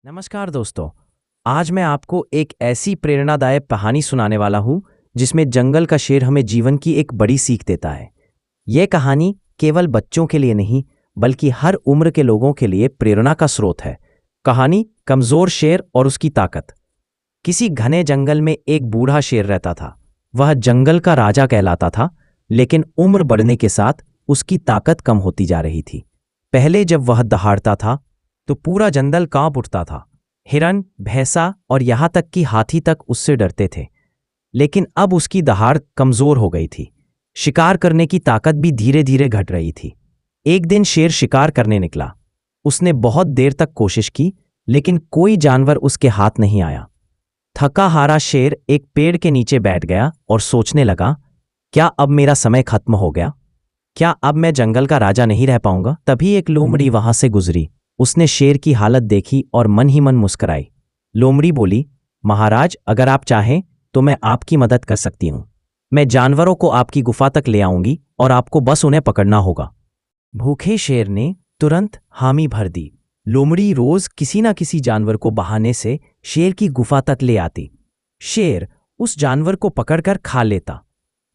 नमस्कार दोस्तों। आज मैं आपको एक ऐसी प्रेरणादायक कहानी सुनाने वाला हूं जिसमें जंगल का शेर हमें जीवन की एक बड़ी सीख देता है। यह कहानी केवल बच्चों के लिए नहीं बल्कि हर उम्र के लोगों के लिए प्रेरणा का स्रोत है। कहानी कमजोर शेर और उसकी ताकत। किसी घने जंगल में एक बूढ़ा शेर रहता था। वह जंगल का राजा कहलाता था, लेकिन उम्र बढ़ने के साथ उसकी ताकत कम होती जा रही थी। पहले जब वह दहाड़ता था तो पूरा जंगल कांप उठता था। हिरन, भैंसा और यहां तक कि हाथी तक उससे डरते थे। लेकिन अब उसकी दहाड़ कमजोर हो गई थी। शिकार करने की ताकत भी धीरे धीरे घट रही थी। एक दिन शेर शिकार करने निकला। उसने बहुत देर तक कोशिश की, लेकिन कोई जानवर उसके हाथ नहीं आया। थका हारा शेर एक पेड़ के नीचे बैठ गया और सोचने लगा, क्या अब मेरा समय खत्म हो गया? क्या अब मैं जंगल का राजा नहीं रह पाऊंगा? तभी एक लोमड़ी वहां से गुजरी। उसने शेर की हालत देखी और मन ही मन मुस्कुराई। लोमड़ी बोली, महाराज, अगर आप चाहें तो मैं आपकी मदद कर सकती हूं। मैं जानवरों को आपकी गुफा तक ले आऊंगी और आपको बस उन्हें पकड़ना होगा। भूखे शेर ने तुरंत हामी भर दी। लोमड़ी रोज किसी न किसी जानवर को बहाने से शेर की गुफा तक ले आती। शेर उस जानवर को पकड़कर खा लेता।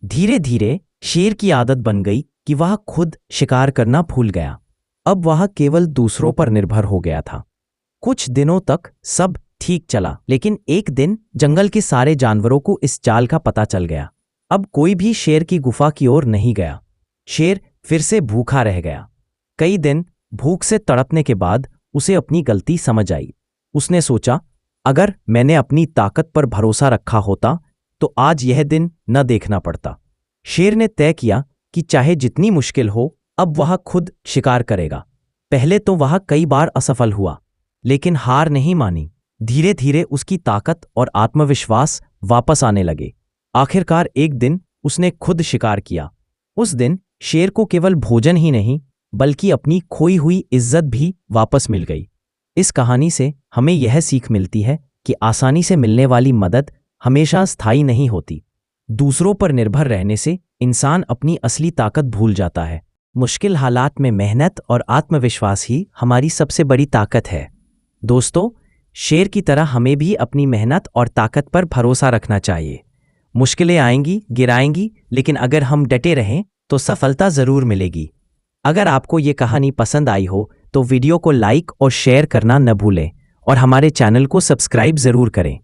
धीरे धीरे शेर की आदत बन गई कि वह खुद शिकार करना भूल गया। अब वह केवल दूसरों पर निर्भर हो गया था। कुछ दिनों तक सब ठीक चला, लेकिन एक दिन जंगल के सारे जानवरों को इस चाल का पता चल गया। अब कोई भी शेर की गुफा की ओर नहीं गया। शेर फिर से भूखा रह गया। कई दिन भूख से तड़पने के बाद उसे अपनी गलती समझ आई। उसने सोचा, अगर मैंने अपनी ताकत पर भरोसा रखा होता तो आज यह दिन न देखना पड़ता। शेर ने तय किया कि चाहे जितनी मुश्किल हो, अब वह खुद शिकार करेगा। पहले तो वह कई बार असफल हुआ, लेकिन हार नहीं मानी। धीरे धीरे उसकी ताकत और आत्मविश्वास वापस आने लगे। आखिरकार एक दिन उसने खुद शिकार किया। उस दिन शेर को केवल भोजन ही नहीं बल्कि अपनी खोई हुई इज्जत भी वापस मिल गई। इस कहानी से हमें यह सीख मिलती है कि आसानी से मिलने वाली मदद हमेशा स्थायी नहीं होती। दूसरों पर निर्भर रहने से इंसान अपनी असली ताकत भूल जाता है। मुश्किल हालात में मेहनत और आत्मविश्वास ही हमारी सबसे बड़ी ताकत है। दोस्तों, शेर की तरह हमें भी अपनी मेहनत और ताकत पर भरोसा रखना चाहिए। मुश्किलें आएंगी, गिराएंगी, लेकिन अगर हम डटे रहें तो सफलता जरूर मिलेगी। अगर आपको ये कहानी पसंद आई हो तो वीडियो को लाइक और शेयर करना न भूलें और हमारे चैनल को सब्सक्राइब जरूर करें।